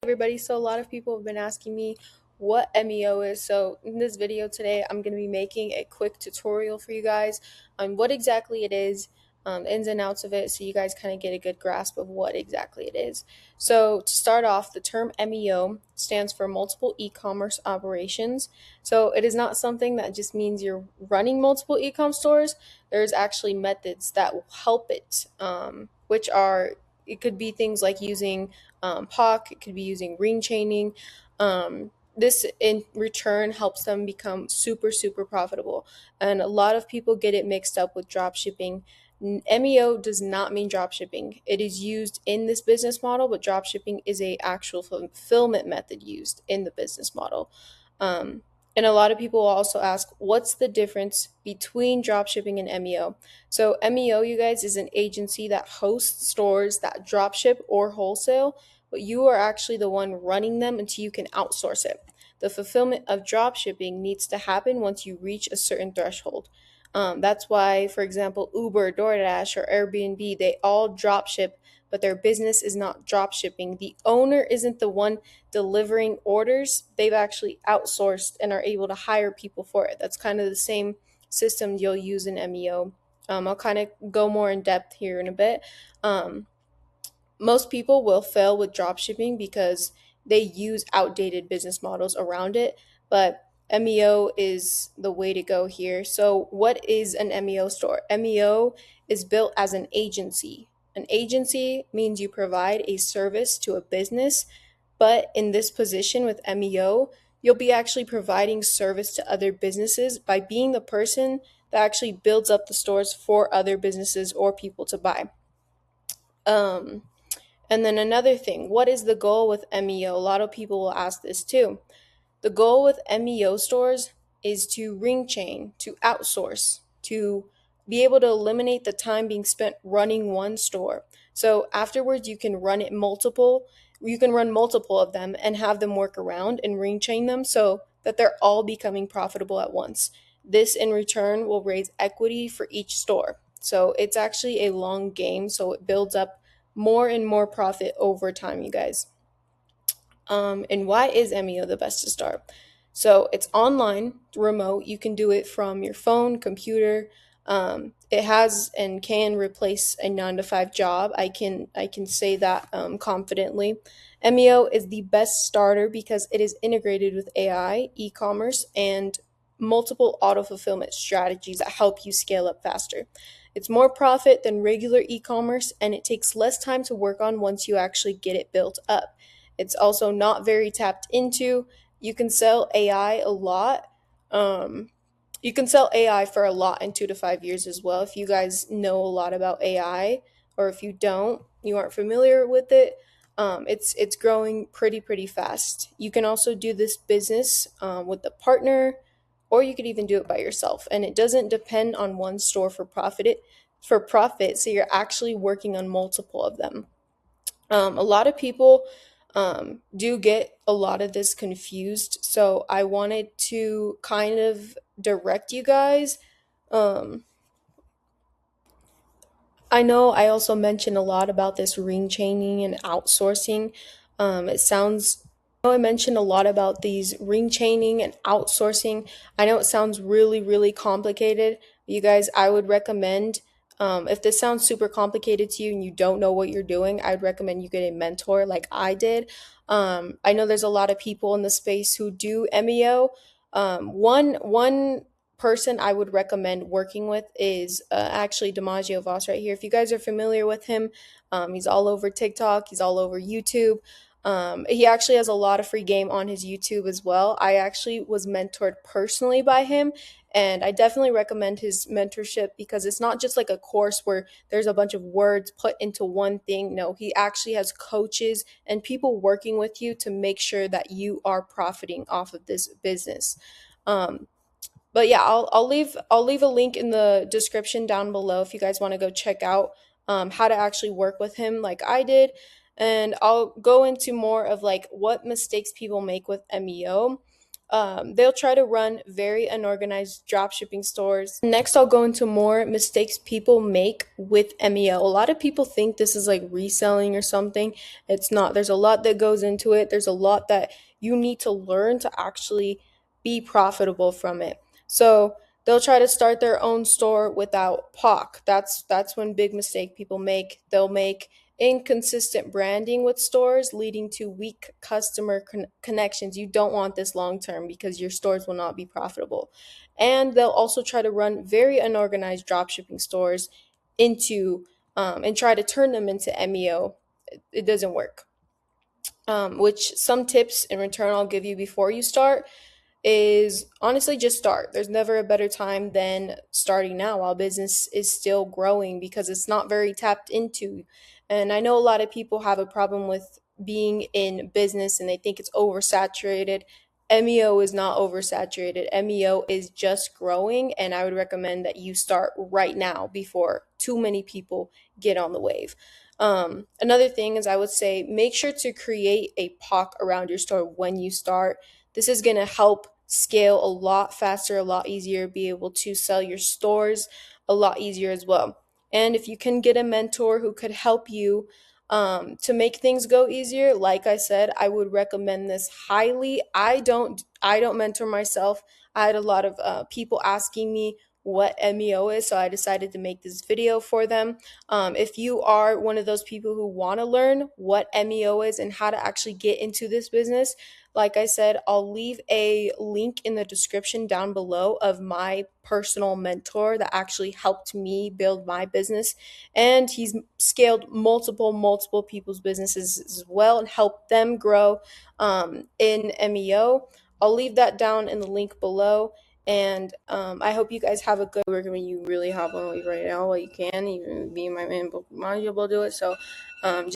Everybody. So a lot of people have been asking me what MEO is. So in this video today, I'm going to be making a quick tutorial for you guys on what exactly it is, ins and outs of it, so you guys kind of get a good grasp of what exactly it is. So to start off, the term MEO stands for multiple e-commerce operations. So it is not something that just means you're running multiple e-com stores. There's actually methods that will help it, which are it could be things like using POC, it could be using ring chaining. This in return helps them become super, super profitable. And a lot of people get it mixed up with drop shipping. MEO does not mean drop shipping. It is used in this business model, but drop shipping is a actual fulfillment method used in the business model. Um, and a lot of people will also ask, what's the difference between drop shipping and MEO? So MEO, you guys, is an agency that hosts stores that drop ship or wholesale, but you are actually the one running them until you can outsource it. The fulfillment of drop shipping needs to happen once you reach a certain threshold. That's why, for example, Uber, DoorDash, or Airbnb, they all drop ship, but their business is not drop shipping. The owner isn't the one delivering orders. They've actually outsourced and are able to hire people for it. That's kind of the same system you'll use in MEO. I'll kind of go more in depth here in a bit. Um, Most people will fail with dropshipping because they use outdated business models around it, but MEO is the way to go here. So, what is an MEO store? MEO is built as an agency. An agency means you provide a service to a business, but in this position with MEO, you'll be actually providing service to other businesses by being the person that actually builds up the stores for other businesses or people to buy. Um, and then another thing, what is the goal with MEO? A lot of people will ask this too. The goal with MEO stores is to ring chain, to outsource, to be able to eliminate the time being spent running one store. So afterwards you can run multiple of them and have them work around and ring chain them so that they're all becoming profitable at once. This in return will raise equity for each store. So it's actually a long game, so it builds up more and more profit over time, you guys. And why is MEO the best to start? So it's online, remote. You can do it from your phone, computer. It has and can replace a 9 to 5 job. I can say that confidently. MEO is the best starter because it is integrated with AI, e-commerce, and multiple auto fulfillment strategies that help you scale up faster. It's more profit than regular e-commerce, and it takes less time to work on once you actually get it built up. It's also not very tapped into. You can sell AI a lot. Um, you can sell AI for a lot in 2 to 5 years as well. If you guys know a lot about AI, or if you don't, you aren't familiar with it. It's growing pretty fast. You can also do this business with a partner, or you could even do it by yourself. And it doesn't depend on one store for profit. So you're actually working on multiple of them. A lot of people do get a lot of this confused, so I wanted to kind of direct you guys. Um, I know I also mentioned a lot about this ring chaining and outsourcing. It sounds, I know I mentioned a lot about these ring chaining and outsourcing. I know it sounds really complicated. You guys, I would recommend, if this sounds super complicated to you and you don't know what you're doing, I'd recommend you get a mentor like I did. I know there's a lot of people in the space who do MEO. One person I would recommend working with is actually DiMaggio Voss right here. If you guys are familiar with him, he's all over TikTok, he's all over YouTube. He actually has a lot of free game on his YouTube as well. I actually was mentored personally by him, and I definitely recommend his mentorship because it's not just like a course where there's a bunch of words put into one thing. No, he actually has coaches and people working with you to make sure that you are profiting off of this business. Um, but yeah, I'll leave a link in the description down below if you guys want to go check out how to actually work with him like I did, and I'll go into more of like what mistakes people make with MEO. They'll try to run very unorganized drop shipping stores. Next, I'll go into more mistakes people make with MEO. A lot of people think this is like reselling or something. It's not. There's a lot that goes into it. There's a lot that you need to learn to actually be profitable from it. So they'll try to start their own store without POC. That's one big mistake people make. They'll make inconsistent branding with stores, leading to weak customer connections. You don't want this long term because your stores will not be profitable. And they'll also try to run very unorganized dropshipping stores into and try to turn them into MEO. It doesn't work. Which some tips in return I'll give you before you start is honestly just start. There's never a better time than starting now while business is still growing because it's not very tapped into. And I know a lot of people have a problem with being in business and they think it's oversaturated. MEO is not oversaturated. MEO is just growing, and I would recommend that you start right now before too many people get on the wave. Another thing is I would say make sure to create a POC around your store when you start. This is going to help scale a lot faster, a lot easier, be able to sell your stores a lot easier as well. And if you can get a mentor who could help you to make things go easier, like I said, I would recommend this highly. I don't mentor myself. I had a lot of people asking me what MEO is, so I decided to make this video for them. If you are one of those people who want to learn what MEO is and how to actually get into this business, like I said, I'll leave a link in the description down below of my personal mentor that actually helped me build my business. And he's scaled multiple people's businesses as well and helped them grow in MEO. I'll leave that down in the link below. And I hope you guys have a good work. I mean, you really hop on like right now while you can. Even me and my man, DiMaggio will do it. So